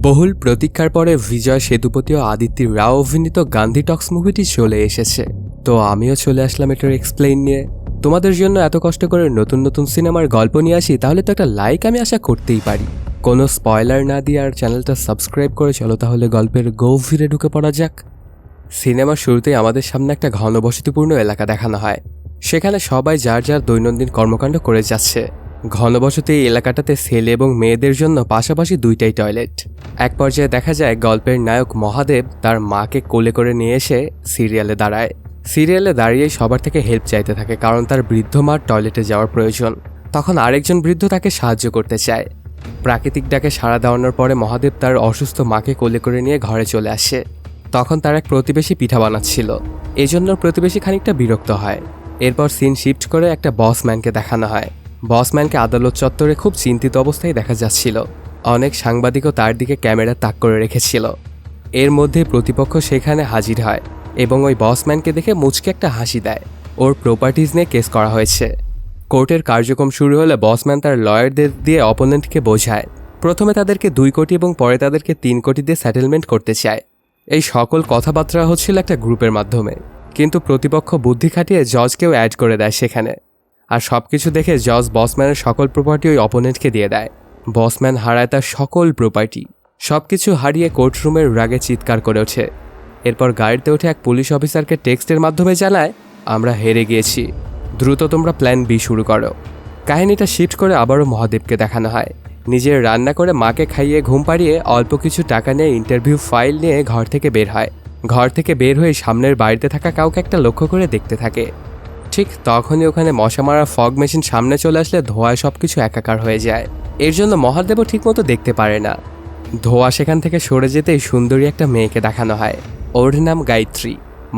বহুল প্রতীক্ষার পরে বিজয় সেতুপতি ও আদিত্য রাও অভিনীত গান্ধী টক্স মুভিটি চলে এসেছে। তো আমিও চলে আসলাম এটার এক্সপ্লেইন নিয়ে। তোমাদের জন্য এত কষ্ট করে নতুন নতুন সিনেমার গল্প নিয়ে আসি, তাহলে তো একটা লাইক আমি আশা করতেই পারি। কোনো স্পয়লার না দিয়ে আর চ্যানেলটা সাবস্ক্রাইব করে চলো তাহলে গল্পের গভীরে ঢুকে পড়া যাক। সিনেমার শুরুতেই আমাদের সামনে একটা ঘনবসতিপূর্ণ এলাকা দেখানো হয়। সেখানে সবাই যার যার দৈনন্দিন কর্মকাণ্ড করে যাচ্ছে। ঘনবসতি এই এলাকাটাতে ছেলে এবং মেয়েদের জন্য পাশাপাশি দুইটাই টয়লেট। এক পর্যায়ে দেখা যায় গল্পের নায়ক মহাদেব তার মাকে কোলে করে নিয়ে এসে সিরিয়ালে দাঁড়ায়। সিরিয়ালে দাঁড়িয়েই সবার থেকে হেল্প চাইতে থাকে, কারণ তার বৃদ্ধ মার টয়লেটে যাওয়ার প্রয়োজন। তখন আরেকজন বৃদ্ধ তাকে সাহায্য করতে চায়। প্রাকৃতিক ডাকে সাড়া দেওয়ানোর পরে মহাদেব তার অসুস্থ মাকে কোলে করে নিয়ে ঘরে চলে আসে। তখন তার এক প্রতিবেশী পিঠা বানাচ্ছিল, এজন্য প্রতিবেশী খানিকটা বিরক্ত হয়। এরপর সিন শিফট করে একটা বসম্যানকে দেখানো হয়। বসম্যানকে আদালত চত্বরে খুব চিন্তিত অবস্থায় দেখা যাচ্ছিল। অনেক সাংবাদিকও তার দিকে ক্যামেরা তাক করে রেখেছিল। এর মধ্যে প্রতিপক্ষ সেখানে হাজির হয় এবং ওই বসম্যানকে দেখে মুচকে একটা হাসি দেয়। ওর প্রপার্টিজ নিয়ে কেস করা হয়েছে। কোর্টের কার্যক্রম শুরু হলে বসম্যান তার লয়ারদের দিয়ে অপোনেন্টকে বোঝায়। প্রথমে তাদেরকে 2 কোটি এবং পরে তাদেরকে 3 কোটি দিয়ে সেটেলমেন্ট করতে চায়। এই সকল কথাবার্তা হচ্ছিল একটা গ্রুপের মাধ্যমে, কিন্তু প্রতিপক্ষ বুদ্ধি খাটিয়ে জজকেও অ্যাড করে দেয় সেখানে। আর সবকিছু দেখে জজ বসম্যানের সকল প্রপার্টি ওই অপোনেন্টকে দিয়ে দেয়। বসম্যান হারায় তার সকল প্রপার্টি। সবকিছু হারিয়ে কোর্টরুমের রাগে চিৎকার করে ওঠে। এরপর গাড়িতে উঠে এক পুলিশ অফিসারকে টেক্সটের মাধ্যমে জানায়, আমরা হেরে গিয়েছি, দ্রুত তোমরা প্ল্যান বি শুরু করো। কাহিনীটা শিফট করে আবারও মহাদেবকে দেখানো হয়। নিজের রান্না করে মাকে খাইয়ে ঘুম পাড়িয়ে অল্প কিছু টাকা নিয়ে ইন্টারভিউ ফাইল নিয়ে ঘর থেকে বের হয়। ঘর থেকে বের হয়ে সামনের বাড়িতে থাকা কাউকে একটা লক্ষ্য করে দেখতে থাকে। ঠিক তখনই ওখানে মশা মারার ফগ মেশিন সামনে চলে আসলে ধোঁয়ায় সবকিছু একাকার হয়ে যায়। এর জন্য মহাদেবও ঠিকমতো দেখতে পারে না। ধোঁয়া সেখান থেকে সরে যেতেই সুন্দরী একটা মেয়েকে দেখানো হয়। ওর নাম গায়ত্রী।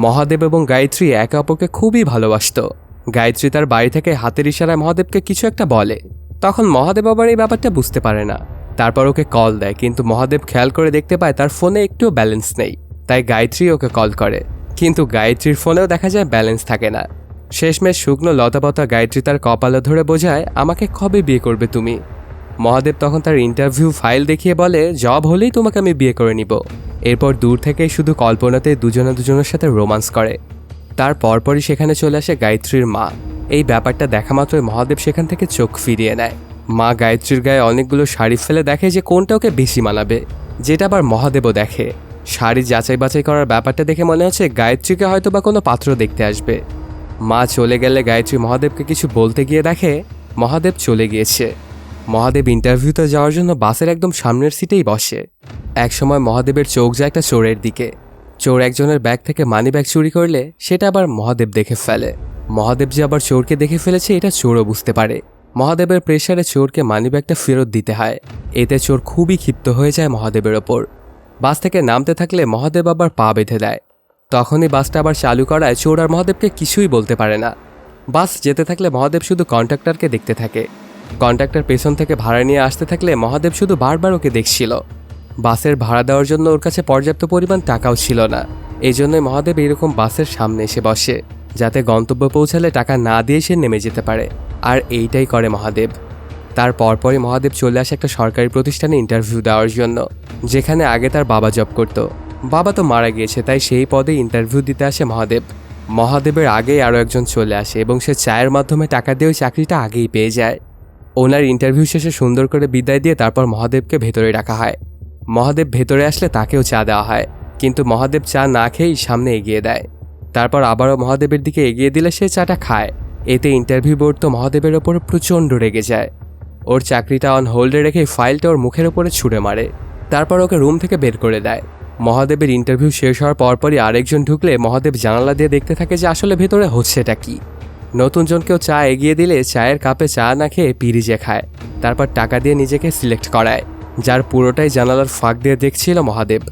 মহাদেব এবং গায়ত্রী একে অপরকে খুবই ভালোবাসত। গায়ত্রী তার বাড়ি থেকে হাতের ইশারায় মহাদেবকে কিছু একটা বলে। তখন মহাদেব আবার এই ব্যাপারটা বুঝতে পারে না। তারপর ওকে কল দেয়, কিন্তু মহাদেব খেয়াল করে দেখতে পায় তার ফোনে একটুও ব্যালেন্স নেই। তাই গায়ত্রী ওকে কল করে, কিন্তু গায়ত্রীর ফোনেও দেখা যায় ব্যালেন্স থাকে না। শেষমেশ শুকনো লতাপাতা গায়ত্রী তার কপালে ধরে বোঝায়, আমাকে কবে বিয়ে করবে তুমি? মহাদেব তখন তার ইন্টারভিউ ফাইল দেখিয়ে বলে, জব হলেই তোমাকে আমি বিয়ে করে নিব। এরপর দূর থেকেই শুধু কল্পনাতে দুজনে দুজনের সাথে রোমান্স করে। তার পরপরই সেখানে চলে আসে গায়ত্রীর মা। এই ব্যাপারটা দেখা মাত্রই মহাদেব সেখান থেকে চোখ ফিরিয়ে নেয়। মা গায়ত্রীর গায়ে অনেকগুলো শাড়ি ফেলে দেখে যে কোনটা ওকে বেশি মানাবে, যেটা আবার মহাদেবও দেখে। শাড়ি যাচাই বাছাই করার ব্যাপারটা দেখে মনে হচ্ছে গায়ত্রীকে হয়তো বা কোনো পাত্র দেখতে আসবে। মা চলে গেলে গায়ত্রী মহাদেবকে কিছু বলতে গিয়ে দেখে মহাদেব চলে গিয়েছে। মহাদেব ইন্টারভিউতে যাওয়ার জন্য বাসের একদম সামনের সিটেই বসে। একসময় মহাদেবের চোখ যায় একটা চোরের দিকে। চোর একজনের ব্যাগ থেকে মানি ব্যাগ চুরি করলে সেটা আবার মহাদেব দেখে ফেলে। মহাদেব যে আবার চোরকে দেখে ফেলেছে এটা চোরও বুঝতে পারে। মহাদেবের প্রেসারে চোরকে মানি ব্যাগটা ফেরত দিতে হয়। এতে চোর খুবই ক্ষিপ্ত হয়ে যায় মহাদেবের ওপর। বাস থেকে নামতে থাকলে মহাদেব আবার পা বেঁধে দেয়। তখনই বাসটা আবার চালু করায় চোর আর মহাদেবকে কিছুই বলতে পারে না। বাস যেতে থাকলে মহাদেব শুধু কন্ট্রাক্টরকে দেখতে থাকে। কন্ট্রাক্টর পেছন থেকে ভাড়া নিয়ে আসতে থাকলে মহাদেব শুধু বারবার ওকে দেখছিল। বাসের ভাড়া দেওয়ার জন্য ওর কাছে পর্যাপ্ত পরিমাণ টাকাও ছিল না। এই জন্যই মহাদেব এরকম বাসের সামনে এসে বসে, যাতে গন্তব্য পৌঁছালে টাকা না দিয়ে সে নেমে যেতে পারে। আর এইটাই করে মহাদেব। তার পরপরই মহাদেব চলে আসে একটা সরকারি প্রতিষ্ঠানে ইন্টারভিউ দেওয়ার জন্য, যেখানে আগে তার বাবা জব করত। বাবা তো মারা গিয়েছে, তাই সেই পদে ইন্টারভিউ দিতে আসে মহাদেব। মহাদেবের আগেই আরও একজন চলে আসে এবং সে চায়ের মাধ্যমে টাকা দিয়ে ওই চাকরিটা আগেই পেয়ে যায়। ওনার ইন্টারভিউ শেষে সুন্দর করে বিদায় দিয়ে তারপর মহাদেবকে ভেতরে রাখা হয়। মহাদেব ভেতরে আসলে তাকেও চা দেওয়া হয়, কিন্তু মহাদেব চা না খেয়েই সামনে এগিয়ে দেয়। তারপর আবারও মহাদেবের দিকে এগিয়ে দিলে সে চাটা খায়। এতে ইন্টারভিউ বোর্ড তো মহাদেবের ওপর প্রচণ্ড রেগে যায়। ওর চাকরিটা অন হোল্ডে রেখে ফাইলটা ওর মুখের ওপরে ছুঁড়ে মারে। তারপর ওকে রুম থেকে বের করে দেয়। মহাদেবের ইন্টারভিউ শেষ হওয়ার পরপরই আরেকজন ঢুকলে মহাদেব জানালা দিয়ে দেখতে থাকে যে আসলে ভেতরে হচ্ছেটা কি। নতুন জনকেও চা এগিয়ে দিলে চায়ের কাপে চা না খেয়ে পিরিজে খায়। তারপর টাকা দিয়ে নিজেকে সিলেক্ট করায়, যার পুরোটাই জানালার ফাঁক দিয়ে দেখছিল মহাদেব।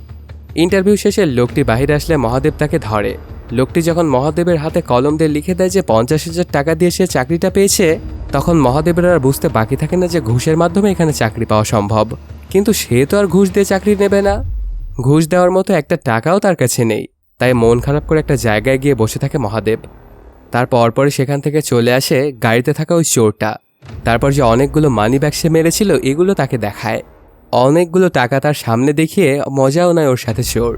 ইন্টারভিউ শেষে লোকটি বাহিরে আসলে মহাদেব তাকে ধরে। লোকটি যখন মহাদেবের হাতে কলম দিয়ে লিখে দেয় যে 50,000 টাকা দিয়ে সে চাকরিটা পেয়েছে, তখন মহাদেবের আর বুঝতে বাকি থাকে না যে ঘুষের মাধ্যমে এখানে চাকরি পাওয়া সম্ভব। কিন্তু সে তো আর ঘুষ দিয়ে চাকরি নেবে না। ঘুষ দেওয়ার মতো একটা টাকাও তার কাছে নেই। তাই মন খারাপ করে একটা জায়গায় গিয়ে বসে থাকে মহাদেব। তার পরপরই সেখান থেকে চলে আসে গাড়িতে থাকা ওই চোরটা। তারপর যে অনেকগুলো মানি ব্যাগ সে মেরেছিল এগুলো তাকে দেখায়। অনেকগুলো টাকা তার সামনে দেখিয়ে মজাও নেয় ওর সাথে চোর।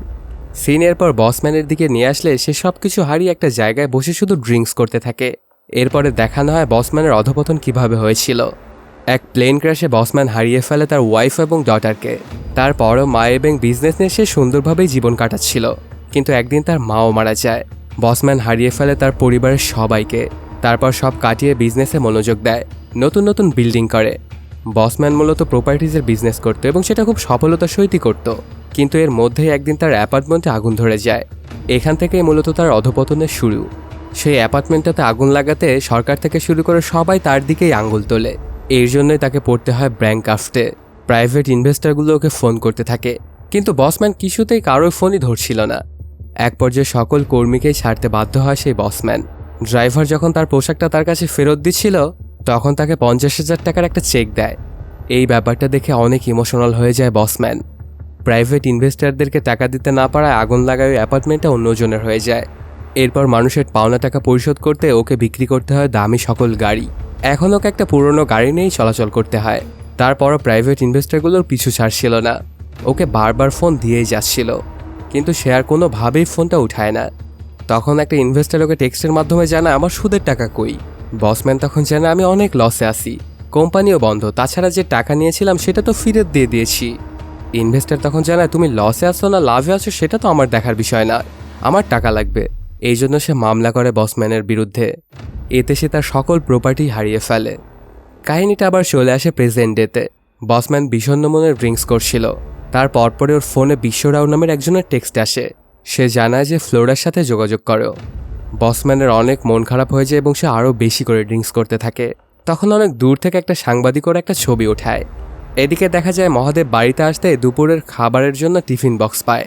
সিনের পর বসম্যানের দিকে নিয়ে আসলে সে সব কিছু হারিয়ে একটা জায়গায় বসে শুধু ড্রিঙ্কস করতে থাকে। এরপরে দেখানো হয় বসম্যানের অধপতন কিভাবে হয়েছিল। এক প্লেন ক্র্যাশে বসম্যান হারিয়ে ফেলে তার ওয়াইফ এবং ডটারকে। তারপরও মা এবং বিজনেস নিয়ে সে সুন্দরভাবেই জীবন কাটাচ্ছিল, কিন্তু একদিন তার মাও মারা যায়। বসম্যান হারিয়ে ফেলে তার পরিবারের সবাইকে। তারপর সব কাটিয়ে বিজনেসে মনোযোগ দেয়, নতুন নতুন বিল্ডিং করে। বসম্যান মূলত প্রপার্টিজের বিজনেস করত এবং সেটা খুব সফলতার সহিতই করত, কিন্তু এর মধ্যেই একদিন তার অ্যাপার্টমেন্টে আগুন ধরে যায়। এখান থেকেই মূলত তার অধপতনের শুরু। সেই অ্যাপার্টমেন্টটাতে আগুন লাগাতে সরকার থেকে শুরু করে সবাই তার দিকেই আঙুল তোলে। এর জন্যই তাকে পড়তে হয় ব্যাংক্রাফটে। প্রাইভেট ইনভেস্টরগুলো ওকে ফোন করতে থাকে, কিন্তু বসম্যান কিছুতেই কারোর ফোনই ধরছিল না। এক পর্যায়ে সকল কর্মীকেই ছাড়তে বাধ্য হয় সেই বসম্যান। ড্রাইভার যখন তার পোশাকটা তার কাছে ফেরত দিচ্ছিল, তখন তাকে 50,000 টাকার একটা চেক দেয়। এই ব্যাপারটা দেখে অনেক ইমোশনাল হয়ে যায় বসম্যান। প্রাইভেট ইনভেস্টরদেরকে টাকা দিতে না পারায় আগুন লাগায় ওই অ্যাপার্টমেন্টটা অন্যজনের হয়ে যায়। এরপর মানুষের পাওনা টাকা পরিশোধ করতে ওকে বিক্রি করতে হয় দামি সকল গাড়ি। এখন ওকে একটা পুরনো গাড়ি নিয়েই চলাচল করতে হয়। তারপরও প্রাইভেট ইনভেস্টরগুলোর পিছু ছাড়ছিল না, ওকে বারবার ফোন দিয়েই যাচ্ছিল, কিন্তু সে আর কোনোভাবেই ফোনটা উঠায় না। তখন একটা ইনভেস্টর ওকে টেক্সটের মাধ্যমে জানায় আমার সুদের টাকা কই। বসম্যান তখন জানায় আমি অনেক লসে আছি, কোম্পানিও বন্ধ, তাছাড়া যে টাকা নিয়েছিলাম সেটা তো ফেরত দিয়ে দিয়েছি। ইনভেস্টর তখন জানায় তুমি লসে আছো না লাভে আছো সেটা তো আমার দেখার বিষয় না, আমার টাকা লাগবে। এই জন্য সে মামলা করে বসম্যানের বিরুদ্ধে। এতে সে তার সকল প্রপার্টি হারিয়ে ফেলে। কাহিনীটা আবার চলে আসে প্রেজেন্ট ডেতে। বসম্যান বিষণ্ণ মনে ড্রিঙ্কস করছিল। তার পরপরে ওর ফোনে বিশ্বরাও নামের একজনের টেক্সট আসে। সে জানায় যে ফ্লোরার সাথে যোগাযোগ করো। বসম্যানের অনেক মন খারাপ হয়ে যায় এবং সে আরও বেশি করে ড্রিঙ্কস করতে থাকে। তখন অনেক দূর থেকে একটা সাংবাদিক ওর একটা ছবি ওঠায়। এদিকে দেখা যায় মহাদেব বাড়িতে আসতে দুপুরের খাবারের জন্য টিফিন বক্স পায়।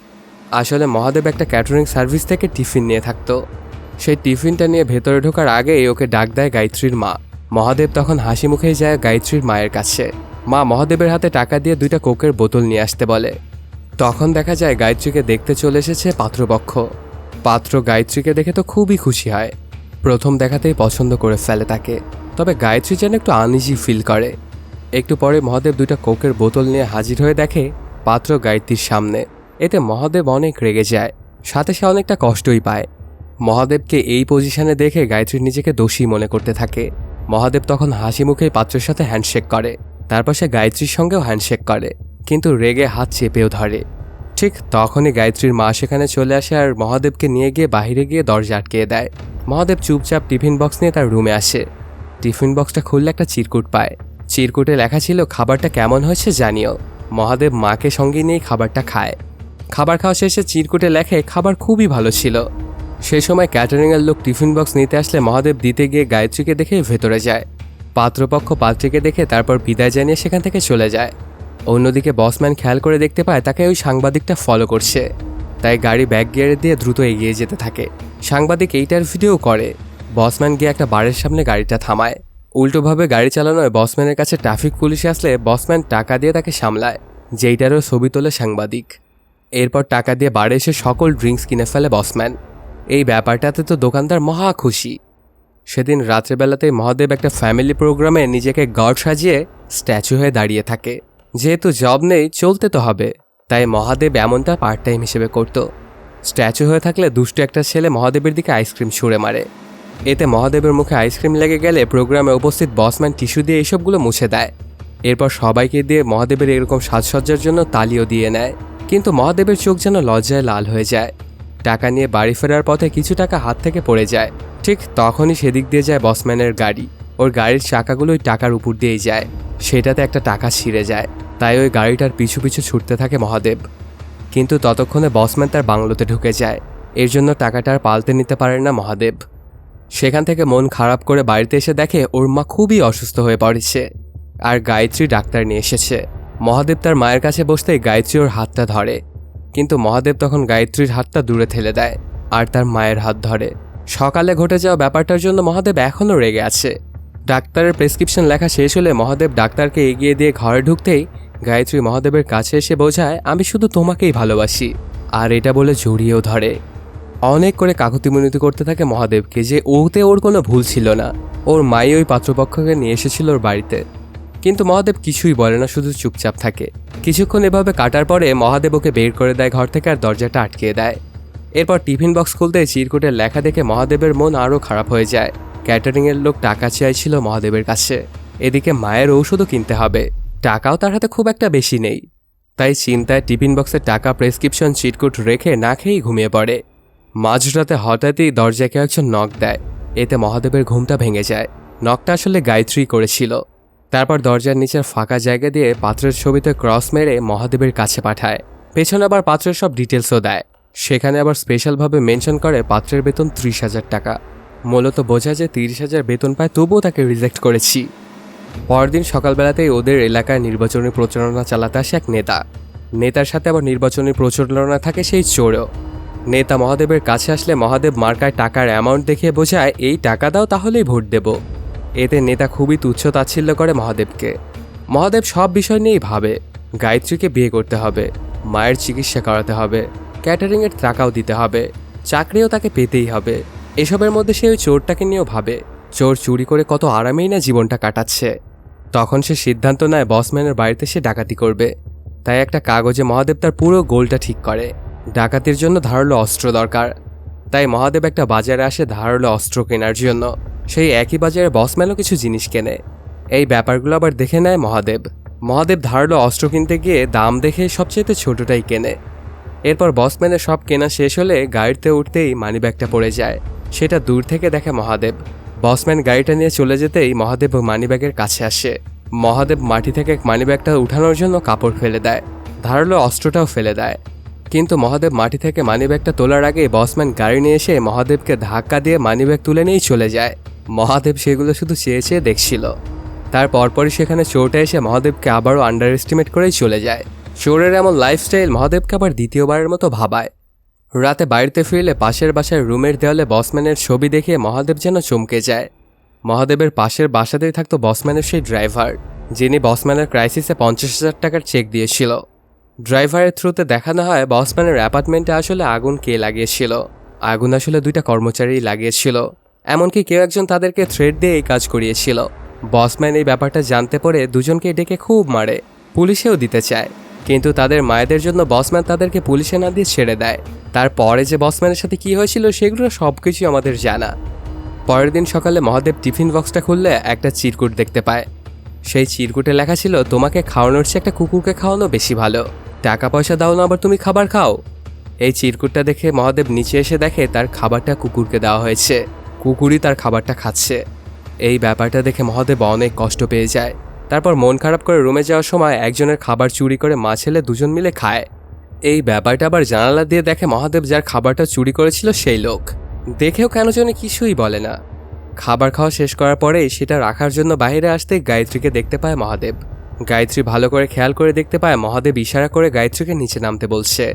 আসলে মহাদেব একটা ক্যাটারিং সার্ভিস থেকে টিফিন নিয়ে থাকতো। সেই টিফিনটা নিয়ে ভেতরে ঢোকার আগেই ওকে ডাক দেয় গায়ত্রীর মা। মহাদেব তখন হাসি মুখেই যায় গায়ত্রীর মায়ের কাছে। মা মহাদেবের হাতে টাকা দিয়ে 2টা কোকের বোতল নিয়ে আসতে বলে। তখন দেখা যায় গায়ত্রীকে দেখতে চলে এসেছে পাত্রপক্ষ। পাত্র গায়ত্রীকে দেখে তো খুবই খুশি হয়, প্রথম দেখাতেই পছন্দ করে ফেলে তাকে। তবে গায়ত্রী যেন একটু আনইজি ফিল করে। একটু পরে মহাদেব 2টা কোকের বোতল নিয়ে হাজির হয়ে দেখে পাত্র গায়ত্রীর সামনে। এতে মহাদেব অনেক রেগে যায়, সাথে সে অনেকটা কষ্টই পায়। মহাদেবকে এই পজিশনে দেখে গায়ত্রী নিজেকে দোষী মনে করতে থাকে। মহাদেব তখন হাসি মুখেই পাত্রের সাথে হ্যান্ডশেক করে। তারপর সে গায়ত্রীর সঙ্গেও হ্যান্ডশেক করে, কিন্তু রেগে হাত চেপেও ধরে। ঠিক তখনই গায়ত্রীর মা সেখানে চলে আসে আর মহাদেবকে নিয়ে গিয়ে বাইরে গিয়ে দরজা আটকিয়ে দেয়। মহাদেব চুপচাপ টিফিন বক্স নিয়ে তার রুমে আসে। টিফিন বক্সটা খুললে একটা চিরকুট পায়। চিরকুটে লেখা ছিল খাবারটা কেমন হয়েছে জানিও। মহাদেব মাকে সঙ্গে নিয়েই খাবারটা খায়। খাবার খাওয়া শেষে চিরকুটে লেখে খাবার খুবই ভালো ছিল। সেই সময় ক্যাটারিংয়ের লোক টিফিন বক্স নিতে আসলে মহাদেব দিতে গিয়ে গায়ত্রীকে দেখে ভেতরে যায়। পাত্রপক্ষ পাত্রীকে দেখে তারপর বিদায় জানিয়ে সেখান থেকে চলে যায়। অন্যদিকে বসম্যান খেয়াল করে দেখতে পায় তাকে ওই সাংবাদিকটা ফলো করছে। তাই গাড়ি ব্যাক গিয়ারে দিয়ে দ্রুত এগিয়ে যেতে থাকে। সাংবাদিক এইটার ভিডিও করে। বসম্যান গিয়ে একটা বারের সামনে গাড়িটা থামায়। উল্টোভাবে গাড়ি চালানোয় বসম্যানের কাছে ট্রাফিক পুলিশ আসলে বসম্যান টাকা দিয়ে তাকে সামলায়, যেইটারও ছবি তোলে সাংবাদিক। এরপর টাকা দিয়ে বারে এসে সকল ড্রিঙ্কস কিনে ফেলে বসম্যান। এই ব্যাপারটাতে তো দোকানদার মহা খুশি। সেদিন রাত্রেবেলাতেই মহাদেব একটা ফ্যামিলি প্রোগ্রামে নিজেকে গড সাজিয়ে স্ট্যাচু হয়ে দাঁড়িয়ে থাকে। যেহেতু জব নেই, চলতে তো হবে, তাই মহাদেব এমনটা পার্ট টাইম হিসেবে করত। স্ট্যাচু হয়ে থাকলে দুষ্ট একটা ছেলে মহাদেবের দিকে আইসক্রিম ছুঁড়ে মারে। এতে মহাদেবের মুখে আইসক্রিম লেগে গেলে প্রোগ্রামে উপস্থিত বসম্যান টিস্যু দিয়ে এইসবগুলো মুছে দেয়। এরপর সবাইকে দিয়ে মহাদেবের এরকম সাজসজ্জার জন্য তালিও দিয়ে নেয়, কিন্তু মহাদেবের চোখ যেন লজ্জায় লাল হয়ে যায়। টাকা নিয়ে বাড়ি ফেরার পথে কিছু টাকা হাত থেকে পড়ে যায়। ঠিক তখনই সেদিক দিয়ে যায় বসম্যানের গাড়ি। ওর গাড়ির চাকাগুলো ওই টাকার উপর দিয়েই যায়। সেটাতে একটা টাকা ছিঁড়ে যায়, তাই ওই গাড়িটার পিছু পিছু ছুটতে থাকে মহাদেব। কিন্তু ততক্ষণে বসম্যান তার বাংলোতে ঢুকে যায়। এর জন্য টাকাটা আর পাল্টে নিতে পারেন না মহাদেব। সেখান থেকে মন খারাপ করে বাড়িতে এসে দেখে ওর মা খুবই অসুস্থ হয়ে পড়েছে আর গায়ত্রী ডাক্তার নিয়ে এসেছে। মহাদেব তার মায়ের কাছে বসতেই গায়ত্রী ওর হাতটা ধরে, কিন্তু মহাদেব তখন গায়ত্রীর হাতটা দূরে ঠেলে দেয় আর তার মায়ের হাত ধরে। সকালে ঘটে যাওয়া ব্যাপারটার জন্য মহাদেব এখনও রেগে আছে। ডাক্তারের প্রেসক্রিপশন লেখা শেষ হলে মহাদেব ডাক্তারকে এগিয়ে দিয়ে ঘরে ঢুকতেই গায়ত্রী মহাদেবের কাছে এসে বোঝায় আমি শুধু তোমাকেই ভালোবাসি, আর এটা বলে জড়িয়েও ধরে। অনেক করে কাকুতি মিনতি করতে থাকে মহাদেবকে যে ওতে ওর কোনো ভুল ছিল না, ওর মাই ওই পাত্রপক্ষকে নিয়ে এসেছিল ওর বাড়িতে। কিন্তু মহাদেব কিছুই বলে না, শুধু চুপচাপ থাকে। কিছুক্ষণ এভাবে কাটার পরে মহাদেব ওকে বের করে দেয় ঘর থেকে আর দরজাটা আটকিয়ে দেয়। এরপর টিফিন বক্স খুলতে চিরকুটের লেখা দেখে মহাদেবের মন আরও খারাপ হয়ে যায়। ক্যাটারিংয়ের লোক টাকা চাইছিল মহাদেবের কাছে। এদিকে মায়ের ঔষধও কিনতে হবে, টাকাও তার হাতে খুব একটা বেশি নেই। তাই চিন্তায় টিফিন বক্সের টাকা, প্রেসক্রিপশন, চিরকুট রেখে না খেয়েই ঘুমিয়ে পড়ে। মাঝরাতে হঠাৎই দরজায় কেউ একজন নক দেয়। এতে মহাদেবের ঘুমটা ভেঙে যায়। নকটা আসলে গায়ত্রী করেছিল। তারপর দরজার নিচের ফাঁকা জায়গা দিয়ে পাত্রের ছবিতে ক্রস মেরে মহাদেবের কাছে পাঠায়। পেছনে আবার পাত্রের সব ডিটেলসও দেয়। সেখানে আবার স্পেশালভাবে মেনশন করে পাত্রের বেতন 30,000 টাকা। মূলত বোঝা যে 30,000 বেতন পায়, তবুও তাকে রিজেক্ট করেছি। পরদিন সকালবেলাতেই ওদের এলাকায় নির্বাচনী প্রচারণা চালাতে আসে এক নেতার সাথে আবার নির্বাচনী প্রচারণা থাকে সেই চোরও। নেতা মহাদেবের কাছে আসলে মহাদেব মার্কায় টাকার অ্যামাউন্ট দেখিয়ে বোঝায়, এই টাকা দাও তাহলেই ভোট দেব। এতে নেতা খুবই তুচ্ছ তাচ্ছিল্য করে মহাদেবকে। মহাদেব সব বিষয় নিয়েই ভাবে। গায়ত্রীকে বিয়ে করতে হবে, মায়ের চিকিৎসা করাতে হবে, ক্যাটারিংয়ের টাকাও দিতে হবে, চাকরিও তাকে পেতেই হবে। এসবের মধ্যে সে ওই চোরটাকে নিয়েও ভাবে। চোর চুরি করে কত আরামেই না জীবনটা কাটাচ্ছে। তখন সে সিদ্ধান্ত নেয় বসম্যানের বাড়িতে সে ডাকাতি করবে। তাই একটা কাগজে মহাদেব তার পুরো গোলটা ঠিক করে। ডাকাতির জন্য ধারালো অস্ত্র দরকার। তাই মহাদেব একটা বাজারে আসে ধারালো অস্ত্র কেনার জন্য। সেই একই বাজারে বসম্যানও কিছু জিনিস কেনে। এই ব্যাপারগুলো আবার দেখে নেয় মহাদেব ধারালো অস্ত্র কিনতে গিয়ে দাম দেখে সবচেয়ে ছোটটাই কেনে। এরপর বসম্যানের সব কেনা শেষ হলে গাড়িতে উঠতেই মানিব্যাগটা পড়ে যায়। সেটা দূর থেকে দেখে মহাদেব। বসম্যান গাড়িটা নিয়ে চলে যেতেই মহাদেব মানিব্যাগের কাছে আসে। মহাদেব মাটি থেকে মানিব্যাগটা উঠানোর জন্য কাপড় ফেলে দেয়, ধারালো অস্ত্রটাও ফেলে দেয়। কিন্তু মহাদেব মাটি থেকে মানিব্যাগটা তোলার আগে বসম্যান গাড়ি নিয়ে এসে মহাদেবকে ধাক্কা দিয়ে মানিব্যাগ তুলে নিয়েই চলে যায়। মহাদেব সেগুলো শুধু চেয়ে চেয়ে দেখছিল। তার পরপরই সেখানে চোরটা এসে মহাদেবকে আবারও আন্ডার এস্টিমেট করেই চলে যায়। চোরের এমন লাইফস্টাইল মহাদেবকে আবার দ্বিতীয়বারের মতো ভাবায়। রাতে বাড়িতে ফিরলে পাশের বাসার রুমের দেওয়ালে বসম্যানের ছবি দেখে মহাদেব যেন চমকে যায়। মহাদেবের পাশের বাসাতেই থাকতো বসম্যানের সেই ড্রাইভার, যিনি বসম্যানের ক্রাইসিসে 50,000 টাকার চেক দিয়েছিল। ড্রাইভারের থ্রুতে দেখানো হয় বসম্যানের অ্যাপার্টমেন্টে আসলে আগুন কে লাগিয়েছিল। আগুন আসলে 2টা কর্মচারী লাগিয়েছিল। এমনকি কেউ একজন তাদেরকে থ্রেট দিয়ে এই কাজ করিয়েছিল। বসম্যান এই ব্যাপারটা জানতে পেরে দুজনকে ডেকে খুব মারে, পুলিশেও দিতে চায়। কিন্তু তাদের মায়েদের জন্য বসম্যান তাদেরকে পুলিশে না দিয়ে ছেড়ে দেয়। তারপরে যে বসম্যানের সাথে কি হয়েছিল সেগুলো সব কিছুই আমাদের জানা। পরের দিন সকালে মহাদেব টিফিন বক্সটা খুললে একটা চিরকুট দেখতে পায়। সেই চিরকুটে লেখা ছিল, তোমাকে খাওয়ানোর চেয়ে একটা কুকুরকে খাওয়ানো বেশি ভালো। টাকা পয়সা দাও না, আবার তুমি খাবার খাও। এই চিরকুটটা দেখে মহাদেব নিচে এসে দেখে তার খাবারটা কুকুরকে দেওয়া হয়েছে। কুকুরই তার খাবারটা খাচ্ছে। এই ব্যাপারটা দেখে মহাদেব অনেক কষ্ট পেয়ে যায়। তারপর মন খারাপ করে রুমে যাওয়ার সময় একজনের খাবার চুরি করে মা ছেলে দুজন মিলে খায়। এই ব্যাপারটা আবার জানালা দিয়ে দেখে মহাদেব যার খাবারটা চুরি করেছিল সেই লোক। দেখেও কেন জানি কিছুই বলে না। খাবার খাওয়া শেষ করার পরেই সেটা রাখার জন্য বাইরে আসতে গায়ত্রীকে দেখতে পায় মহাদেব। গায়ত্রী ভালো করে খেয়াল করে দেখতে পায় মহাদেব ইশারা করে গায়ত্রীকে নিচে নামতে বলছে।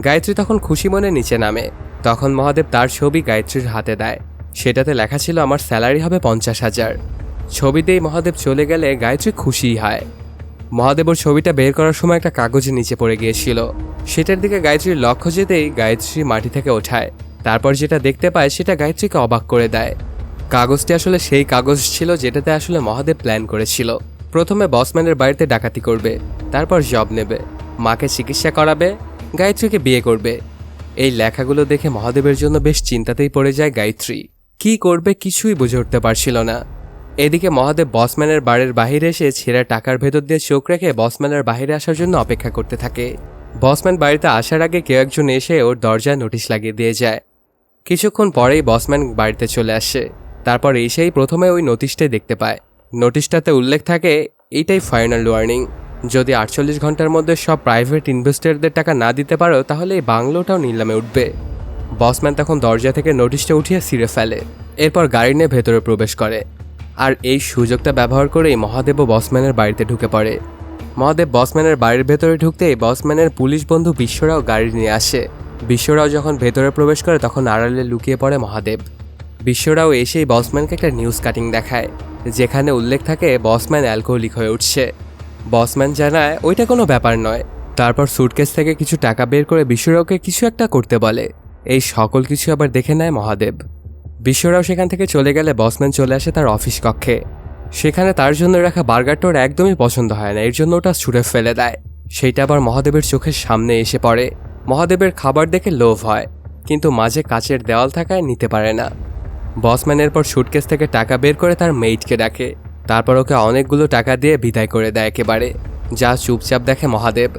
গায়ত্রী তখন খুশি মনে নিচে নামে। তখন মহাদেব তার ছবি গায়ত্রীর হাতে দেয়। সেটাতে লেখা ছিল, আমার স্যালারি হবে 50,000। ছবি দিয়েই মহাদেব চলে গেলে গায়ত্রী খুশিই হয়। মহাদেব ওর ছবিটা বের করার সময় একটা কাগজে নিচে পড়ে গিয়েছিল। সেটার দিকে গায়ত্রীর লক্ষ্য যেতেই গায়ত্রী মাটি থেকে ওঠায়। তারপর যেটা দেখতে পায় সেটা গায়ত্রীকে অবাক করে দেয়। কাগজটি আসলে সেই কাগজ ছিল যেটাতে আসলে মহাদেব প্ল্যান করেছিল। প্রথমে বসম্যানের বাড়িতে ডাকাতি করবে, তারপর জব নেবে, মাকে চিকিৎসা করাবে, গায়ত্রীকে বিয়ে করবে। এই লেখাগুলো দেখে মহাদেবের জন্য বেশ চিন্তাতেই পড়ে যায় গায়ত্রী। কি করবে কিছুই বুঝে উঠতে পারছিল না। এদিকে মহাদেব বসম্যানের বাড়ির বাহিরে এসে ছেঁড়া টাকার ভেতর দিয়ে চোখ রেখে বসম্যানের বাহিরে আসার জন্য অপেক্ষা করতে থাকে। বসম্যান বাড়িতে আসার আগে কেউ একজন এসে ওর দরজায় নোটিশ লাগিয়ে দিয়ে যায়। কিছুক্ষণ পরেই বসম্যান বাড়িতে চলে আসে। তারপর এসেই প্রথমে ওই নোটিশটাই দেখতে পায়। নোটিশটাতে উল্লেখ থাকে, এইটাই ফাইনাল ওয়ার্নিং, যদি 48 ঘন্টার মধ্যে সব প্রাইভেট ইনভেস্টরদের টাকা না দিতে পারো তাহলে এই বাংলোটাও নিলামে উঠবে। বসম্যান তখন দরজা থেকে নোটিশটা উঠিয়ে ছিঁড়ে ফেলে। এরপর গাড়ি নিয়ে ভেতরে প্রবেশ করে। আর এই সুযোগটা ব্যবহার করেই মহাদেবও বসম্যানের বাড়িতে ঢুকে পড়ে। মহাদেব বসম্যানের বাড়ির ভেতরে ঢুকতেই বসম্যানের পুলিশ বন্ধু বিশ্বরাও গাড়ি নিয়ে আসে। বিশ্বরাও যখন ভেতরে প্রবেশ করে তখন আড়ালে লুকিয়ে পড়ে মহাদেব। বিশ্বরাও এসেই বসম্যানকে একটা নিউজ কাটিং দেখায়, যেখানে উল্লেখ থাকে বসম্যান অ্যালকোহলিক হয়ে উঠছে। বসম্যান জানায় ওইটা কোনো ব্যাপার নয়। তারপর সুটকেস থেকে কিছু টাকা বের করে বিশ্বরাওকে কিছু একটা করতে বলে। এই সকল কিছু আবার দেখে নেয় মহাদেব। বিশ্বরাও সেখান থেকে চলে গেলে বসম্যান চলে আসে তার অফিস কক্ষে। সেখানে তার জন্য রাখা বার্গারটা ওর একদমই পছন্দ হয় না, এর জন্য ওটা ছুঁড়ে ফেলে দেয়। সেইটা আবার মহাদেবের চোখের সামনে এসে পড়ে। মহাদেবের খাবার দেখে লোভ হয়, কিন্তু মাঝে কাচের দেওয়াল থাকায় নিতে পারে না। বসম্যান এরপর সুটকেস থেকে টাকা বের করে তার মেইডকে ডাকে, তারপর ওকে অনেকগুলো টাকা দিয়ে বিদায় করে দেয় একেবারে। যা চুপচাপ দেখে মহাদেব।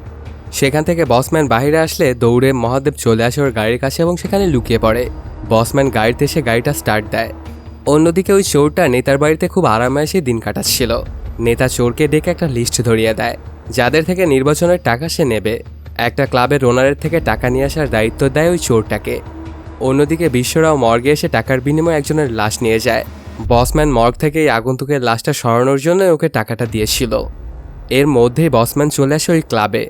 সেখান থেকে বসম্যান বাইরে আসলে দৌড়ে মহাদেব চলে আসে ওর গাড়ির কাছে এবং সেখানে লুকিয়ে পড়ে। বসম্যান গাড়িতে এসে গাড়িটা স্টার্ট দেয়। অন্যদিকে ওই চোরটা নেতার বাড়িতে খুব আরামে দিন কাটাচ্ছিল। নেতা চোরকে ডেকে একটা লিস্ট ধরিয়ে দেয়, যাদের থেকে নির্বাচনের টাকা সে নেবে। একটা ক্লাবের ওনারের থেকে টাকা নিয়ে আসার দায়িত্ব দেয় ওই চোরটাকে। অন্যদিকে বিশ্বরাও মর্গে এসে টাকার বিনিময়ে একজনের লাশ নিয়ে যায়। বসম্যান মর্গ থেকে এই আগন্তুকের লাশটা সরানোর জন্য ওকে টাকাটা দিয়েছিল। এর মধ্যেই বসম্যান চলে আসে ওই ক্লাবে,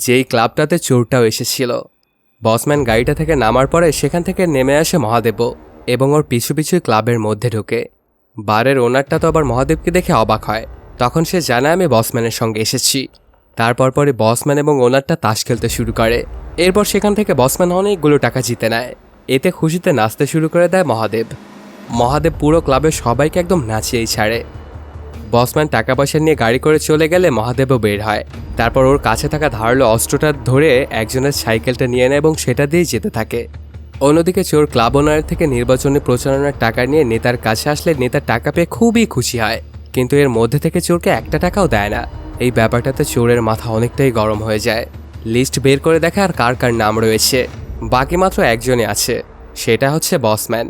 যেই ক্লাবটাতে চোরটাও এসেছিল। বসম্যান গাড়িটা থেকে নামার পরে সেখান থেকে নেমে আসে মহাদেবও এবং ওর পিছু পিছু ক্লাবের মধ্যে ঢোকে। বারের ওনারটা তো আবার মহাদেবকে দেখে অবাক হয়। তখন সে জানায় আমি বসম্যানের সঙ্গে এসেছি। তারপর পরে বসম্যান এবং ওনারটা তাস খেলতে শুরু করে। এরপর সেখান থেকে বসম্যান অনেকগুলো টাকা জিতে নেয়। এতে খুশিতে নাচতে শুরু করে দেয় মহাদেব। মহাদেব পুরো ক্লাবের সবাইকে একদম নাচিয়েই ছাড়ে। বসম্যান টাকা পয়সা নিয়ে গাড়ি করে চলে গেলে মহাদেবও বের হয়। তারপর ওর কাছে থাকা ধারালো অস্ত্রটা ধরে একজনের সাইকেলটা নিয়ে নেয় এবং সেটা দিয়েই যেতে থাকে। অন্যদিকে চোর ক্লাব ওনারের থেকে নির্বাচনী প্রচারণার টাকা নিয়ে নেতার কাছে আসলে নেতার টাকা পেয়ে খুবই খুশি হয়, কিন্তু এর মধ্যে থেকে চোরকে একটা টাকাও দেয় না। এই ব্যাপারটাতে চোরের মাথা অনেকটাই গরম হয়ে যায়। লিস্ট বের করে দেখে আর কার কার নাম রয়েছে। বাকি মাত্র একজনই আছে, সেটা হচ্ছে বসম্যান।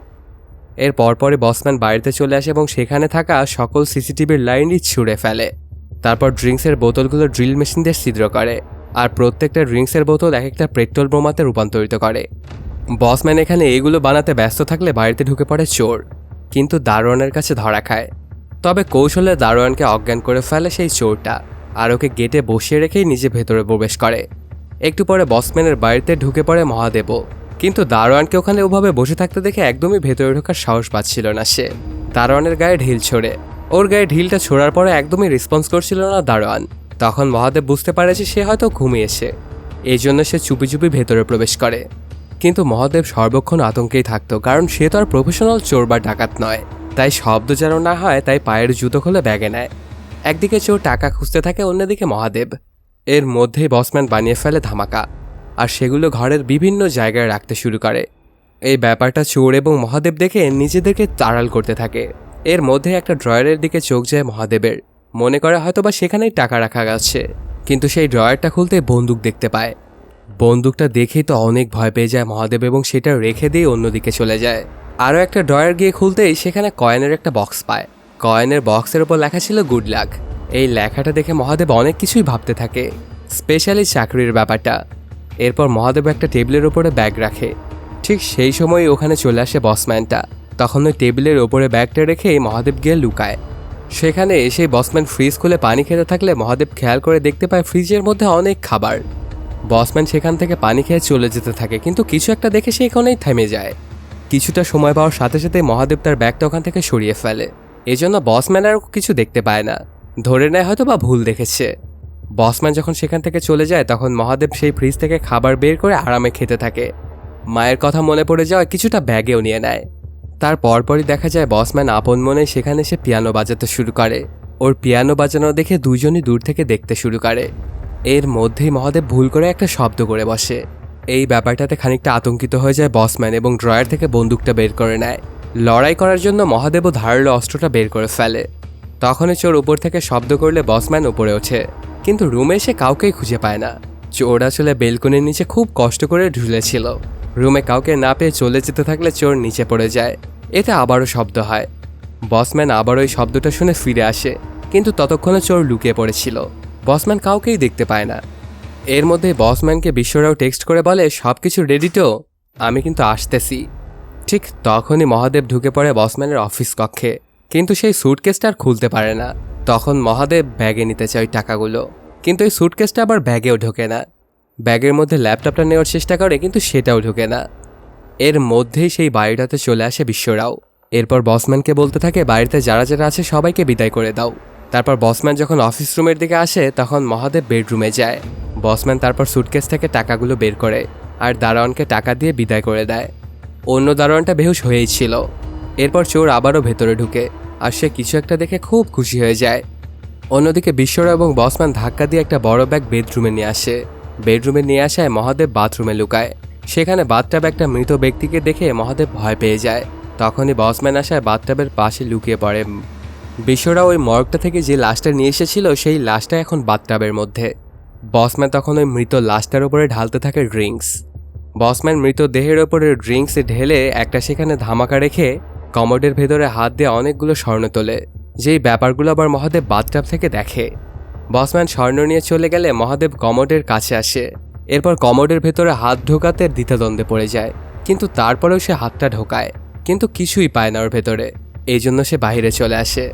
এর পরপরই বসম্যান বাড়িতে চলে আসে এবং সেখানে থাকা সকল সিসিটিভির লাইনই ছুঁড়ে ফেলে। তারপর ড্রিঙ্কসের বোতলগুলো ড্রিল মেশিন দিয়ে ছিদ্র করে, আর প্রত্যেকটা ড্রিঙ্কসের বোতল এক একটা পেট্রোল বোমাতে রূপান্তরিত করে। বসম্যান এখানে এগুলো বানাতে ব্যস্ত থাকলে বাড়িতে ঢুকে পড়ে চোর, কিন্তু দারোয়ানের কাছে ধরা খায়। তবে কৌশলে দারোয়ানকে অজ্ঞান করে ফেলে সেই চোরটা, আর ওকে গেটে বসিয়ে রেখেই নিজে ভেতরে প্রবেশ করে। একটু পরে বসম্যানের বাড়িতে ঢুকে পড়ে মহাদেবও, কিন্তু দারোয়ানকে ওখানে ওভাবে বসে থাকতে দেখে একদমই ভেতরে ঢোকার সাহস পাচ্ছিল না সে। দারোয়ানের গায়ে ঢিল ছোড়ে। ওর গায়ে ঢিলটা ছোড়ার পরে একদমই রেসপন্স করছিল না দারোয়ান। তখন মহাদেব বুঝতে পারে যে সে হয়তো ঘুমিয়েছে, এই জন্য সে চুপি চুপি ভেতরে প্রবেশ করে। কিন্তু মহাদেব সর্বক্ষণ আতঙ্কেই থাকতো, কারণ সে তো আর প্রফেশনাল চোর বা ডাকাত নয়। তাই শব্দ যেন না হয় তাই পায়ের জুতো খুলে ব্যাগে নেয়। একদিকে চোর টাকা খুঁজতে থাকে, অন্যদিকে মহাদেব। এর মধ্যেই বসম্যান বানিয়ে ফেলে ধামাকা, আর সেগুলো ঘরের বিভিন্ন জায়গায় রাখতে শুরু করে। এই ব্যাপারটা চোর এবং মহাদেব দেখে নিজেদেরকে তাড়াল করতে থাকে। এর মধ্যে একটা ড্রয়ারের দিকে চোখ যায় মহাদেবের। মনে করে হয়তোবা সেখানেই টাকা রাখা গেছে, কিন্তু সেই ড্রয়ারটা খুলতে বন্দুক দেখতে পায়। বন্দুকটা দেখেই তো অনেক ভয় পেয়ে যায় মহাদেব এবং সেটা রেখে দিয়ে অন্যদিকে চলে যায়। আরও একটা ড্রয়ার গিয়ে খুলতেই সেখানে কয়েনের একটা বক্স পায়। কয়েনের বক্সের ওপর লেখা ছিল গুড লাক। এই লেখাটা দেখে মহাদেব অনেক কিছুই ভাবতে থাকে, স্পেশালি চাকরির ব্যাপারটা। এরপর মহাদেব একটা টেবিলের ওপরে ব্যাগ রাখে। ঠিক সেই সময় ওখানে চলে আসে বসম্যানটা। তখন ওই টেবিলের ওপরে ব্যাগটা রেখেই মহাদেব গিয়ে লুকায়। সেখানে এসে বসম্যান ফ্রিজ খুলে পানি খেতে থাকলে মহাদেব খেয়াল করে দেখতে পায় ফ্রিজের মধ্যে অনেক খাবার। বসম্যান সেখান থেকে পানি খেয়ে চলে যেতে থাকে, কিন্তু কিছু একটা দেখে সে এখানেই থেমে যায়। কিছুটা সময় পাওয়ার সাথে সাথে মহাদেব তার ব্যাগটা ওখান থেকে সরিয়ে ফেলে। এজন্য বসম্যান আর কিছু দেখতে পায় না, ধরে নেয় হয়তো বা ভুল দেখেছে। বসম্যান যখন সেখান থেকে চলে যায় তখন মহাদেব সেই ফ্রিজ থেকে খাবার বের করে আরামে খেতে থাকে। মায়ের কথা মনে পড়ে যাওয়ায় কিছুটা ব্যাগেও নিয়ে নেয়। তার পরপরই দেখা যায় বসম্যান আপন মনে সেখানে সে পিয়ানো বাজাতে শুরু করে। ওর পিয়ানো বাজানো দেখে দুজনই দূর থেকে দেখতে শুরু করে। এর মধ্যেই মহাদেব ভুল করে একটা শব্দ করে বসে। এই ব্যাপারটাতে খানিকটা আতঙ্কিত হয়ে যায় বসম্যান এবং ড্রয়ার থেকে বন্দুকটা বের করে নেয়। লড়াই করার জন্য মহাদেবও ধারালো অস্ত্রটা বের করে ফেলে। তখনই চোর উপর থেকে শব্দ করলে বসম্যান উপরে ওঠে, কিন্তু রুমে এসে কাউকেই খুঁজে পায় না। চোর আসলে বেলকনির নিচে খুব কষ্ট করে ঝুলেছিল। রুমে কাউকে না পেয়ে চলে যেতে থাকলে চোর নিচে পড়ে যায়। এতে আবারও শব্দ হয়। বসম্যান আবার ওই শব্দটা শুনে ফিরে আসে, কিন্তু ততক্ষণে চোর লুকিয়ে পড়েছিল। বসম্যান কাউকেই দেখতে পায় না। এর মধ্যে বসম্যানকে বিশ্বরাও টেক্সট করে বলে সব কিছু রেডি তো, আমি কিন্তু আসতেছি। ঠিক তখনই মহাদেব ঢুকে পড়ে বসম্যানের অফিস কক্ষে, কিন্তু সেই স্যুটকেসটা আর খুলতে পারে না। তখন মহাদেব ব্যাগে নিতে চায় ওই টাকাগুলো, কিন্তু এই স্যুটকেসটা আবার ব্যাগেও ঢোকে না। ব্যাগের মধ্যে ল্যাপটপটা নেওয়ার চেষ্টা করে, কিন্তু সেটাও ঢোকে না। এর মধ্যেই সেই বাড়িটাতে চলে আসে বিশ্বরাও। এরপর বসম্যানকে বলতে থাকে বাড়িতে যারা যারা আছে সবাইকে বিদায় করে দাও। তারপর বসম্যান যখন অফিস রুমের দিকে আসে তখন মহাদেব বেডরুমে যায়। বসম্যান তারপর স্যুটকেস থেকে টাকাগুলো বের করে আর দারোয়ানকে টাকা দিয়ে বিদায় করে দেয়। অন্য দারোয়ানটা বেহুশ হয়েই ছিল। এরপর চোর আবারও ভেতরে ঢুকে আর সে কিছু একটা দেখে খুব খুশি হয়ে যায়। অন্যদিকে বিশ্বরা এবং বসম্যান ধাক্কা দিয়ে একটা বড় ব্যাগ বেডরুমে নিয়ে আসে। বেডরুমে নিয়ে আসায় মহাদেব বাথরুমে লুকায়। সেখানে বাথটাবে একটা মৃত ব্যক্তিকে দেখে মহাদেব ভয় পেয়ে যায়। তখনই বসম্যান আসায় বাথটাবের পাশে লুকিয়ে পড়ে। বিশ্বরা ওই মর্গটা থেকে যে লাশটা নিয়ে এসেছিল সেই লাশটা এখন বাথটাবের মধ্যে। বসম্যান তখন ওই মৃত লাশটার উপরে ঢালতে থাকে ড্রিঙ্কস। বসম্যান মৃত দেহের ওপরে ড্রিঙ্কস ঢেলে একটা সেখানে ধামাকা রেখে কমোডের ভেতরে হাত দিয়ে অনেকগুলো স্বর্ণ তোলে। যেই ব্যাপারগুলো আবার মহাদেব বাথটাব থেকে দেখে। বসম্যান স্বর্ণ নিয়ে চলে গেলে মহাদেব কমোডের কাছে আসে। এরপর কমোডের ভেতরে হাত ঢোকাতে দ্বিধাদ্বন্দ্বে পড়ে যায়, কিন্তু তারপরেও সে হাতটা ঢোকায়, কিন্তু কিছুই পায় না ওর ভেতরে। এই জন্য সে বাইরে চলে আসে।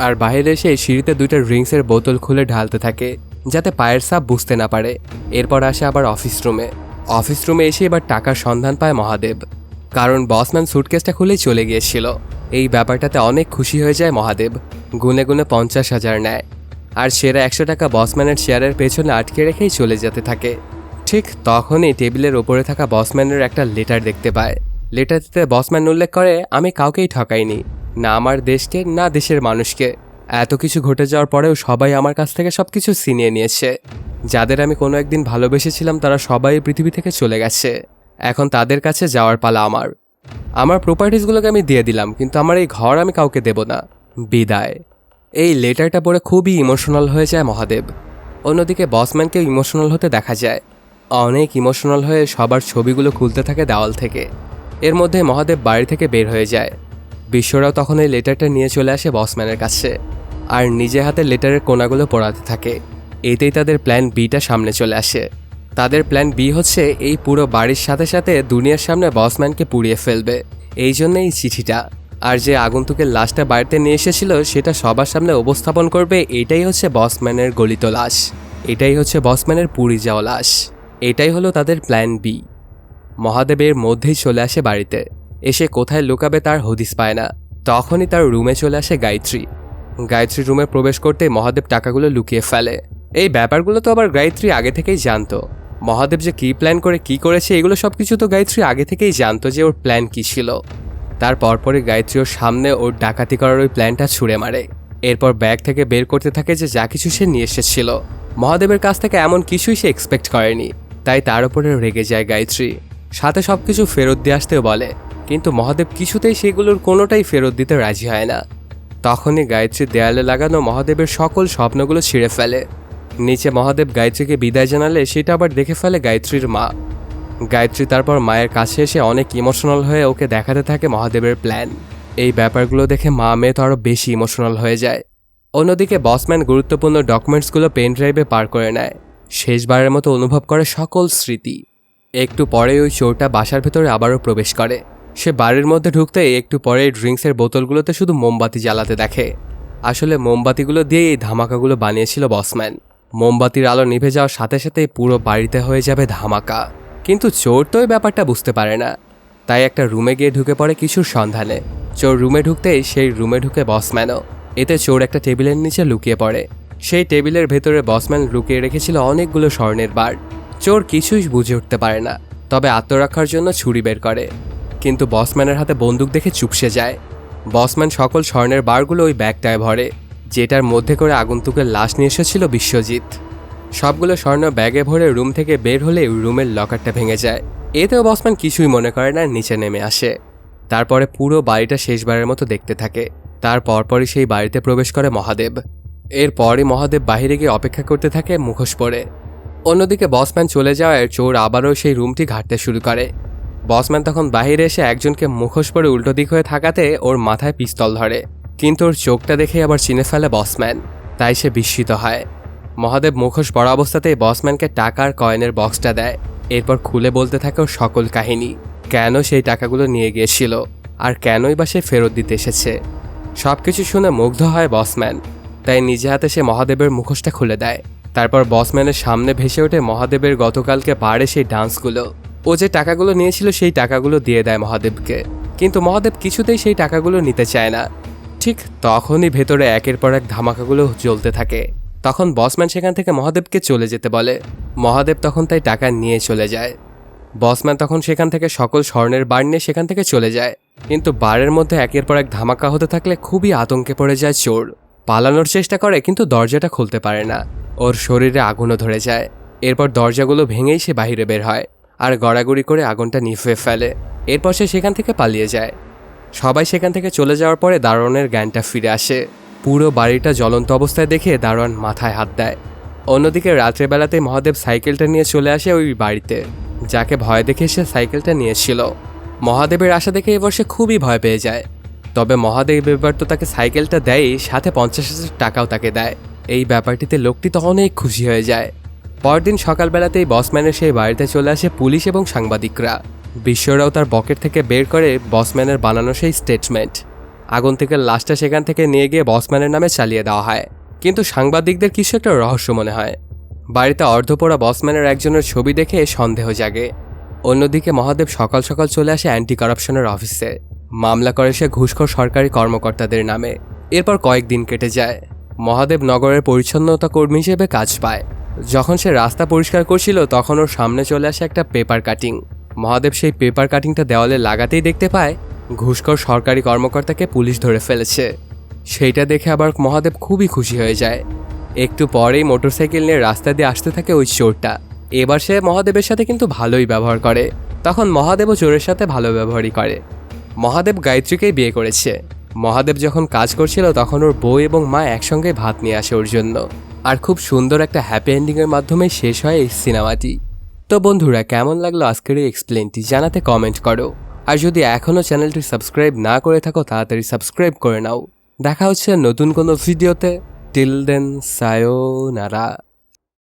আর বাইরে এসে সিঁড়িতে 2টা ড্রিঙ্কসের বোতল খুলে ঢালতে থাকে, যাতে পায়ের সাপ বুঝতে না পারে। এরপর আসে আবার অফিস রুমে এসে এবার টাকার সন্ধান পায় মহাদেব, কারণ বসম্যান সুটকেসটা খুলেই চলে গিয়েছিল। এই ব্যাপারটাতে অনেক খুশি হয়ে যায় মহাদেব। গুনে গুনে 50,000 নেয়, আর সেরা 100 টাকা বসম্যানের চেয়ারের পেছনে আটকে রেখেই চলে যেতে থাকে। ঠিক তখনই টেবিলের ওপরে থাকা বসম্যানের একটা লেটার দেখতে পায়। লেটারটিতে বসম্যান উল্লেখ করে, আমি কাউকেই ঠকাইনি, না আমার দেশকে না দেশের মানুষকে। এত কিছু ঘটে যাওয়ার পরেও সবাই আমার কাছ থেকে সবকিছু ছিনিয়ে নিয়েছে। যাদের আমি কোনো একদিন ভালোবেসেছিলাম তারা সবাই পৃথিবী থেকে চলে গেছে। এখন তাদের কাছে যাওয়ার পালা আমার প্রপার্টিসগুলোকে আমি দিয়ে দিলাম, কিন্তু আমার এই ঘর আমি কাউকে দেব না। বিদায়। এই লেটারটা পড়ে খুবই ইমোশনাল হয়ে যায় মহাদেব। অন্যদিকে বসম্যানকেও ইমোশনাল হতে দেখা যায়। অনেক ইমোশনাল হয়ে সবার ছবিগুলো খুলতে থাকে দেওয়াল থেকে। এর মধ্যে মহাদেব বাড়ি থেকে বের হয়ে যায়। বিশ্বরাও তখন এই লেটারটা নিয়ে চলে আসে বসম্যানের কাছে, আর নিজে হাতে লেটারের কোনাগুলো পড়াতে থাকে। এতেই তাদের প্ল্যান বিটা সামনে চলে আসে। তাদের প্ল্যান বি হচ্ছে এই পুরো বাড়ির সাথে সাথে দুনিয়ার সামনে বসম্যানকে পুড়িয়ে ফেলবে। এই জন্য এই চিঠিটা। আর যে আগন্তুকের লাশটা বাড়িতে নিয়ে এসেছিল সেটা সবার সামনে উপস্থাপন করবে। এটাই হচ্ছে বসম্যানের গলিত লাশ, এটাই হচ্ছে বসম্যানের পুড়ে যাওয়া লাশ। এটাই হলো তাদের প্ল্যান বি। মহাদেবের মধ্যেই চলে আসে বাড়িতে। এসে কোথায় লুকাবে তার হদিস পায় না। তখনই তার রুমে চলে আসে গায়ত্রী রুমে প্রবেশ করতে মহাদেব টাকাগুলো লুকিয়ে ফেলে। এই ব্যাপারগুলো তো আবার গায়ত্রী আগে থেকেই জানতো। মহাদেব যে কী প্ল্যান করে কী করেছে এগুলো সব কিছু তো গায়ত্রী আগে থেকেই জানতো যে ওর প্ল্যান কী ছিল। তার পরপরই গায়ত্রী ওর সামনে ওর ডাকাতি করার ওই প্ল্যানটা ছুঁড়ে মারে। এরপর ব্যাগ থেকে বের করতে থাকে যে যা কিছু সে নিয়ে এসেছিল। মহাদেবের কাছ থেকে এমন কিছুই সে এক্সপেক্ট করেনি, তাই তার উপরে রেগে যায় গায়ত্রী। সাথে সব কিছু ফেরত দিয়ে আসতেও বলে, কিন্তু মহাদেব কিছুতেই সেগুলোর কোনোটাই ফেরত দিতে রাজি হয় না। তখনই গায়ত্রী দেয়ালে লাগানো মহাদেবের সকল স্বপ্নগুলো ছিঁড়ে ফেলে। নিচে মহাদেব গায়ত্রীকে বিদায় জানালে সেটা আবার দেখে ফেলে গায়ত্রীর মা। গায়ত্রী তারপর মায়ের কাছে এসে অনেক ইমোশনাল হয়ে ওকে দেখাতে থাকে মহাদেবের প্ল্যান। এই ব্যাপারগুলো দেখে মা মেয়ে তো আরও বেশি ইমোশনাল হয়ে যায়। অন্যদিকে বসম্যান গুরুত্বপূর্ণ ডকুমেন্টসগুলো পেন ড্রাইভে পার করে নেয়। শেষবারের মতো অনুভব করে সকল স্মৃতি। একটু পরে ওই চোরটা বাসার ভেতরে আবারও প্রবেশ করে। সে বাড়ির মধ্যে ঢুকতেই একটু পরে ড্রিঙ্কসের বোতলগুলোতে শুধু মোমবাতি জ্বালাতে দেখে। আসলে মোমবাতিগুলো দিয়েই এই ধামাকাগুলো বানিয়েছিল বসম্যান। মোমবাতির আলো নিভে যাওয়ার সাথে সাথেই পুরো বাড়িতে হয়ে যাবে ধামাকা। কিন্তু চোর তো এই ব্যাপারটা বুঝতে পারে না, তাই একটা রুমে গিয়ে ঢুকে পড়ে কিছুর সন্ধানে। চোর রুমে ঢুকতেই সেই রুমে ঢুকে বসম্যানও। এতে চোর একটা টেবিলের নিচে লুকিয়ে পড়ে। সেই টেবিলের ভেতরে বসম্যান লুকিয়ে রেখেছিল অনেকগুলো স্বর্ণের বার। চোর কিছুই বুঝে উঠতে পারে না, তবে আত্মরক্ষার জন্য ছুরি বের করে, কিন্তু বসম্যানের হাতে বন্দুক দেখে চুপসে যায়। বসম্যান সকল স্বর্ণের বারগুলো ওই ব্যাগটায় ভরে, যেটার মধ্যে করে আগন্তুকের লাশ নিয়ে এসেছিল বিশ্বজিৎ। সবগুলো স্বর্ণ ব্যাগে ভরে রুম থেকে বের হলে রুমের লকারটা ভেঙে যায়। এতেও বসম্যান কিছুই মনে করে না, নিচে নেমে আসে। তারপরে পুরো বাড়িটা শেষবারের মতো দেখতে থাকে। তার পরপরই সেই বাড়িতে প্রবেশ করে মহাদেব। এরপরই মহাদেব বাহিরে গিয়ে অপেক্ষা করতে থাকে মুখোশ পরে। অন্যদিকে বসম্যান চলে যাওয়ায় চোর আবারও সেই রুমটি ঘাঁটতে শুরু করে। বসম্যান তখন বাহিরে এসে একজনকে মুখোশ পরে উল্টো দিক হয়ে থাকাতে ওর মাথায় পিস্তল ধরে, কিন্তু ওর চোখটা দেখে আবার চিনে ফেলে বসম্যান, তাই সে বিস্মিত হয়। মহাদেব মুখোশ পরা অবস্থাতেই বসম্যানকে টাকার কয়েনের বক্সটা দেয়। এরপর খুলে বলতে থাকে ওর সকল কাহিনী, কেন সেই টাকাগুলো নিয়ে গিয়েছিল আর কেনই বা সে ফেরত দিতে এসেছে। সব কিছু শুনে মুগ্ধ হয় বসম্যান, তাই নিজে হাতে সে মহাদেবের মুখোশটা খুলে দেয়। তারপর বসম্যানের সামনে ভেসে ওঠে মহাদেবের গতকালকে বারে সেই ডান্সগুলো। ও যে টাকাগুলো নিয়েছিল সেই টাকাগুলো দিয়ে দেয় মহাদেবকে, কিন্তু মহাদেব কিছুতেই সেই টাকাগুলো নিতে চায় না। ঠিক তখনই ভেতরে একের পর এক ধামাকাগুলো জ্বলতে থাকে। তখন বসম্যান সেখান থেকে মহাদেবকে চলে যেতে বলে। মহাদেব তখন তাই টাকা নিয়ে চলে যায়। বসম্যান তখন সেখান থেকে সকল স্বর্ণের বার নিয়ে সেখান থেকে চলে যায়, কিন্তু বারের মধ্যে একের পর এক ধামাকা হতে থাকলে খুবই আতঙ্কে পড়ে যায় চোর। পালানোর চেষ্টা করে কিন্তু দরজাটা খুলতে পারে না, ওর শরীরে আগুনও ধরে যায়। এরপর দরজাগুলো ভেঙেই সে বাইরে বের হয় আর গড়াগড়ি করে আগুনটা নিভিয়ে ফেলে। এরপর সে সেখান থেকে পালিয়ে যায়। সবাই সেখান থেকে চলে যাওয়ার পরে দারোয়ানের জ্ঞানটা ফিরে আসে। পুরো বাড়িটা জ্বলন্ত অবস্থায় দেখে দারোয়ান মাথায় হাত দেয়। অন্যদিকে রাত্রেবেলাতেই মহাদেব সাইকেলটা নিয়ে চলে আসে ওই বাড়িতে, যাকে ভয় দেখে সে সাইকেলটা নিয়েছিল। মহাদেবের আশা দেখে এবার সে খুবই ভয় পেয়ে যায়। তবে মহাদেব এবার তো তাকে সাইকেলটা দেয়ই, সাথে 50,000 টাকাও তাকে দেয়। এই ব্যাপারটিতে লোকটি তো অনেক খুশি হয়ে যায়। পরদিন সকালবেলাতেই বসম্যানের সেই বাড়িতে চলে আসে পুলিশ এবং সাংবাদিকরা। বিশ্বরাও তার পকেট থেকে বের করে বসম্যানের বানানো সেই স্টেটমেন্ট। আগুন থেকে লাশটা সেখান থেকে নিয়ে গিয়ে বসম্যানের নামে চালিয়ে দেওয়া হয়, কিন্তু সাংবাদিকদের কিছু একটা রহস্য মনে হয়। বাড়িতে অর্ধপোড়া বসম্যানের একজনের ছবি দেখে সন্দেহ জাগে। অন্যদিকে মহাদেব সকাল সকাল চলে আসে অ্যান্টি কারাপশনের অফিসে। মামলা করে সে ঘুষখোর সরকারি কর্মকর্তাদের নামে। এরপর কয়েকদিন কেটে যায়। মহাদেব নগরের পরিচ্ছন্নতা কর্মী হিসেবে কাজ পায়। যখন সে রাস্তা পরিষ্কার করছিল তখন ওর সামনে চলে আসে একটা পেপার কাটিং। মহাদেব সেই পেপার কাটিংটা দেওয়ালে লাগাতেই দেখতে পায় ঘুষখোর সরকারি কর্মকর্তাকে পুলিশ ধরে ফেলেছে। সেইটা দেখে আবার মহাদেব খুবই খুশি হয়ে যায়। একটু পরেই মোটরসাইকেল নিয়ে রাস্তা দিয়ে আসতে থাকে ওই চোরটা। এবার সে মহাদেবের সাথে কিন্তু ভালোই ব্যবহার করে। তখন মহাদেবও চোরের সাথে ভালো ব্যবহারই করে। মহাদেব গায়ত্রীকেই বিয়ে করেছে। মহাদেব যখন কাজ করছিল তখন ওর বউ এবং মা একসঙ্গে ভাত নিয়ে আসে ওর জন্য। আর খুব সুন্দর একটা হ্যাপি এন্ডিংয়ের মাধ্যমে শেষ হয় এই সিনেমাটি। তো বন্ধুরা, কেমন লাগলো আজকের এই এক্সপ্লেনটি জানাতে কমেন্ট করো। আর যদি এখনও চ্যানেলটি সাবস্ক্রাইব না করে থাকো তাড়াতাড়ি সাবস্ক্রাইব করে নাও। দেখা হচ্ছে নতুন কোনো ভিডিওতে। Till then, সায়োনারা।